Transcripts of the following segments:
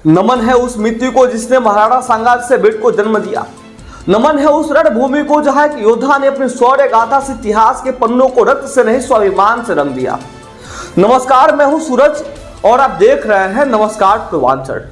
नमन है उस मिट्टी को जिसने महाराणा सांगा से बेट को जन्म दिया। नमन है उस रणभूमि को जहां एक योद्धा ने अपनी शौर्य गाथा से इतिहास के पन्नों को रक्त से नहीं स्वाभिमान से रंग दिया। नमस्कार, मैं हूं सूरज और आप देख रहे हैं नमस्कार पूर्वांचल।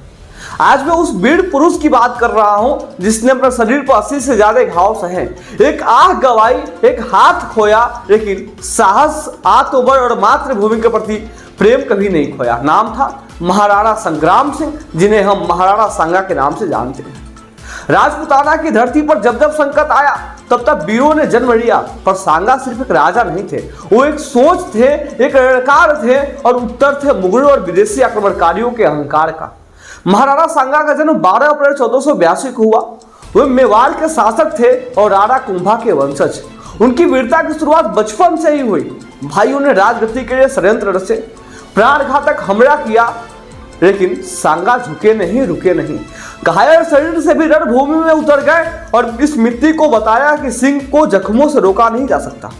आज मैं उस वीर पुरुष की बात कर रहा हूं जिसने अपने शरीर पर 80 से ज्यादा घाव सहे, एक आह गवाई, एक हाथ खोया, लेकिन साहस, आत्मबल और मातृभूमि के प्रति प्रेम कभी नहीं खोया। नाम था महाराणा संग्राम सिंह, जिन्हें हम महाराणा सांगा के नाम से जानते हैं। राजपूताना की धरती पर जब जब संकट आया तब तब वीरों ने जन्म लिया, पर सांगा सिर्फ एक राजा नहीं थे, वो एक सोच थे, एक रणकार थे और उत्तर थे मुगलों और विदेशी आक्रमणकारियों के अहंकार का। महाराणा सांगा का जन्म 12 अप्रैल 1482 को हुआ। वे मेवाड़ के शासक थे और राणा कुंभा के वंशज। उनकी वीरता की शुरुआत बचपन से ही हुई। भाइयों ने राजगद्दी के लिए षड्यंत्र रचे, प्राणघातक हमला किया, लेकिन सांगा झुके नहीं, रुके नहीं। घायल शरीर से भी रणभूमि में उतर गए और इस मिट्टी को बताया कि सिंह को जख्मों से रोका नहीं जा सकता।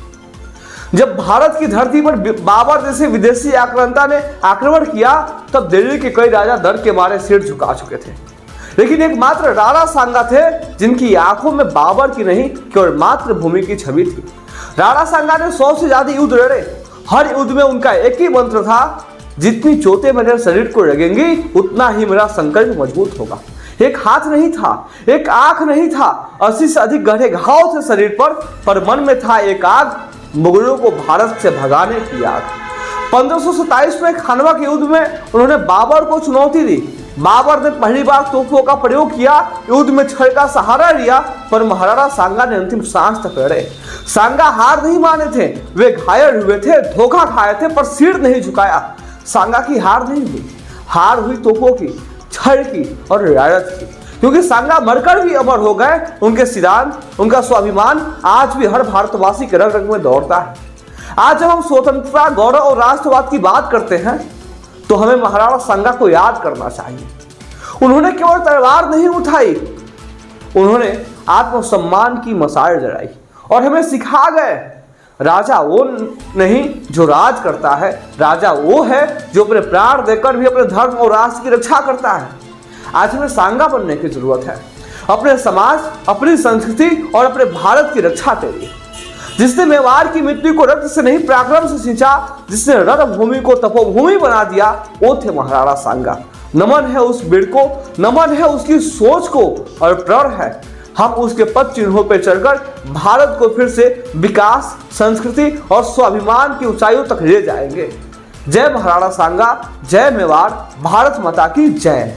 जब भारत की धरती पर बाबर जैसे विदेशी आक्रांता ने आक्रमण किया तब दिल्ली के कई राजा डर के मारे सिर झुका चुके थे, लेकिन एकमात्र राणा सांगा थे जिनकी आंखों में बाबर की नहीं केवल मातृभूमि की छवि थी। राणा सांगा ने 100 से ज्यादा युद्ध लड़े। हर युद्ध में उनका एक ही मंत्र था, जितनी चोटें मेरे शरीर को लगेंगी उतना ही मेरा संकल्प मजबूत होगा। एक हाथ नहीं था, एक आंख नहीं था, 80 से अधिक गहरे घाव थे शरीर पर मन में था एक आग, मुगलों को भारत से भगाने की आग। 1527 में खानवा के युद्ध में उन्होंने बाबर को चुनौती दी। बाबर ने पहली बार तोपों का प्रयोग किया, युद्ध में छड़ का सहारा लिया, पर महाराणा सांगा ने अंतिम सांस तक लड़े। सांगा हार नहीं माने थे, वे घायल हुए थे, धोखा खाए थे, पर सिर नहीं झुकाया। सांगा की हार नहीं हुई, हार हुई तोपों की, छड़ की और रियायत की, क्योंकि सांगा मरकर भी अमर हो गए। उनके सिद्धांत, उनका स्वाभिमान आज भी हर भारतवासी के रग रग में दौड़ता है। आज जब हम स्वतंत्रता, गौरव और राष्ट्रवाद की बात करते हैं तो हमें महाराणा सांगा को याद करना चाहिए। उन्होंने केवल तलवार नहीं उठाई, उन्होंने आत्मसम्मान की मशाल जलाई और हमें सिखा गए, राजा वो नहीं जो राज करता है, राजा वो है जो अपने प्राण देकर भी अपने धर्म और राष्ट्र की रक्षा करता है। आज हमें सांगा बनने की जरूरत है, अपने समाज, अपनी संस्कृति और अपने भारत की रक्षा के लिए। जिसने मेवाड़ की मिट्टी को रक्त से नहीं पराक्रम से सींचा, जिसने रणभूमि को तपोभूमि बना दिया, वो थे महाराणा सांगा। नमन है उस वीर को, नमन है उसकी सोच को और प्रण है हम उसके पद चिन्हों पर चढ़कर भारत को फिर से विकास, संस्कृति और स्वाभिमान की ऊंचाइयों तक ले जाएंगे। जय महाराणा सांगा, जय मेवाड़, भारत माता की जय।